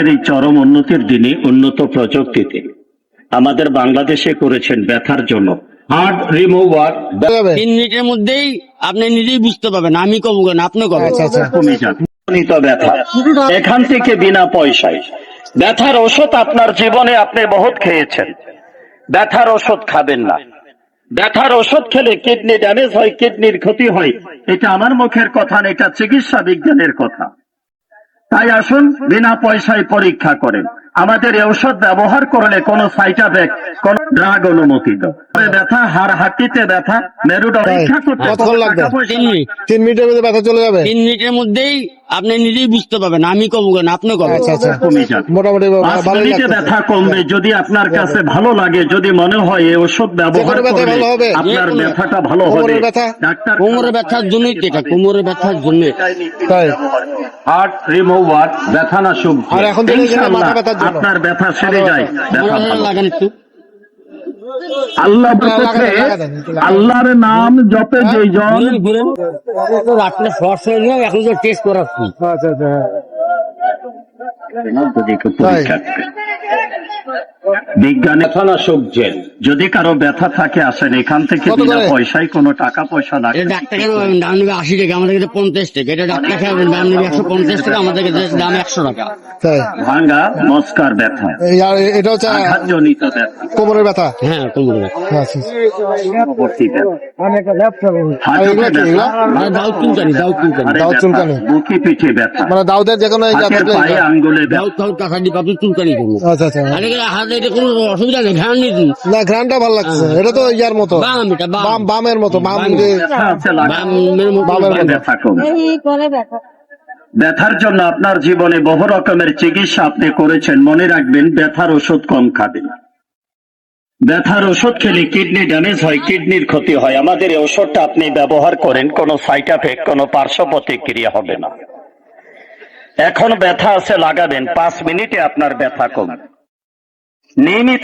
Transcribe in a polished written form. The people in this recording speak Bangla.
এই চরম উন্নতির দিনে উন্নত প্রযুক্তিতে আমাদের বাংলাদেশে করেছেন ব্যথার জন্য হার্ট রিমুভার। 3 মিনিটের মধ্যেই আপনি নিজেই বুঝতে পারবেন, আমি কব কেন আপনি কবেন। কমে যাবে ব্যথা এখান থেকে বিনা পয়সায়। ব্যথার ওষুধ আপনার জীবনে আপনি বহুত খেয়েছেন, ব্যথার ওষুধ খাবেন না। ব্যথার ওষুধ খেলে কিডনি ড্যামেজ হয়, কিডনির ক্ষতি হয়। এটা আমার মুখের কথা না, এটা চিকিৎসা বিজ্ঞানের কথা। তাই আসুন বিনা পয়সায় পরীক্ষা করেন। আমাদের এই ঔষধ ব্যবহার করলে কোনো সাইড এফেক্ট, কোন ড্রাগ অনুমোদিত। ব্যথা, হাড় হাড্ডিতে ব্যথা, মেরুদণ্ড পরীক্ষা করতে 3 মিনিটের মধ্যে ব্যথা চলে যাবে। 3 মিনিটের মধ্যেই আপনি নিজেই বুঝতে পারবেন, আমি কব কেন আপনি কবেন। কমে যাবে, মোটামুটি 5 মিনিটে ব্যথা কমবে। যদি আপনার কাছে ভালো লাগে, যদি মনে হয় এই ওষুধ ব্যবহার করলে আপনার ব্যথাটা ভালো হবে, ডাক্তার কোমরের ব্যথার জন্যই তো এটা, কোমরের ব্যথার জন্য হার্ট রিমুভার ব্যথানাশক। আর এখন থেকে ইনশাআল্লাহ মাথা ব্যথার জন্য আপনার ব্যথা সেরে যায়, ব্যথা ভালো। লাগান একটু। আল্লাহ বলেছে, আল্লাহর নাম জপে যেজন আপনার শর্ট হয়ে যায়, এখন তো টেস্ট করাচ্ছি। বিজ্ঞানে ব্যথানাশক জেল। যদি কারো ব্যথা থাকে আসেন, এখান থেকে বিনা পয়সায়, কোনো টাকা পয়সা লাগে। এটা ডাক্তার কেন পাবেন, দাম নেবে 80 টাকা, আমাদের কাছে 50 টাকা। এটা ডাক্তার খাবেন, দাম নেবে 150 টাকা, আমাদের কাছে দাম 100 টাকা। ভাঙ্গা মস্কার ব্যথা, এটা হচ্ছে আঘাতজনিত ব্যথা, কোমরের ব্যথা। হ্যাঁ, কোমরের ব্যথা। পরবর্তী ব্যথা, হাঁটুতে ব্যথা, দাও চুলকানি। হাড়ে ব্যথা, বুকে পিঠে ব্যথা, মানে দাউদের যে কোনো হাতের পায়ে আঙ্গুলে ব্যথা। দাও টাকাটি পাবো চুলকানি করবো। আচ্ছা আচ্ছা, আরে হাতে এটা কোনো অসুবিধা নেই, ঘ্রাণ নেই। না ঘ্রাণটা ভালো লাগছে। এটা তো ইয়ার মতো, বাম, এটা বাম, বামের মতো, বাম ব্যথা আছে লাগা, বামের মতো। বামের মতো। ব্যথা কমে। ব্যথার জন্য আপনার জীবনে বহু রকমের চিকিৎসা আপনি করেছেন, মনে রাখবেন ব্যথার ওষুধ কম খাবেন। ব্যথার ওষুধ খেলে কিডনি ড্যামেজ হয়, কিডনির ক্ষতি হয়। আমাদের এই ওষুধটা আপনি ব্যবহার করেন, কোনো সাইড এফেক্ট, কোনো পার্শ্ব প্রতিক্রিয়া হবে না। এখন ব্যথা আছে লাগাবেন, 5 মিনিটে আপনার ব্যথা কমবে। নিয়মিত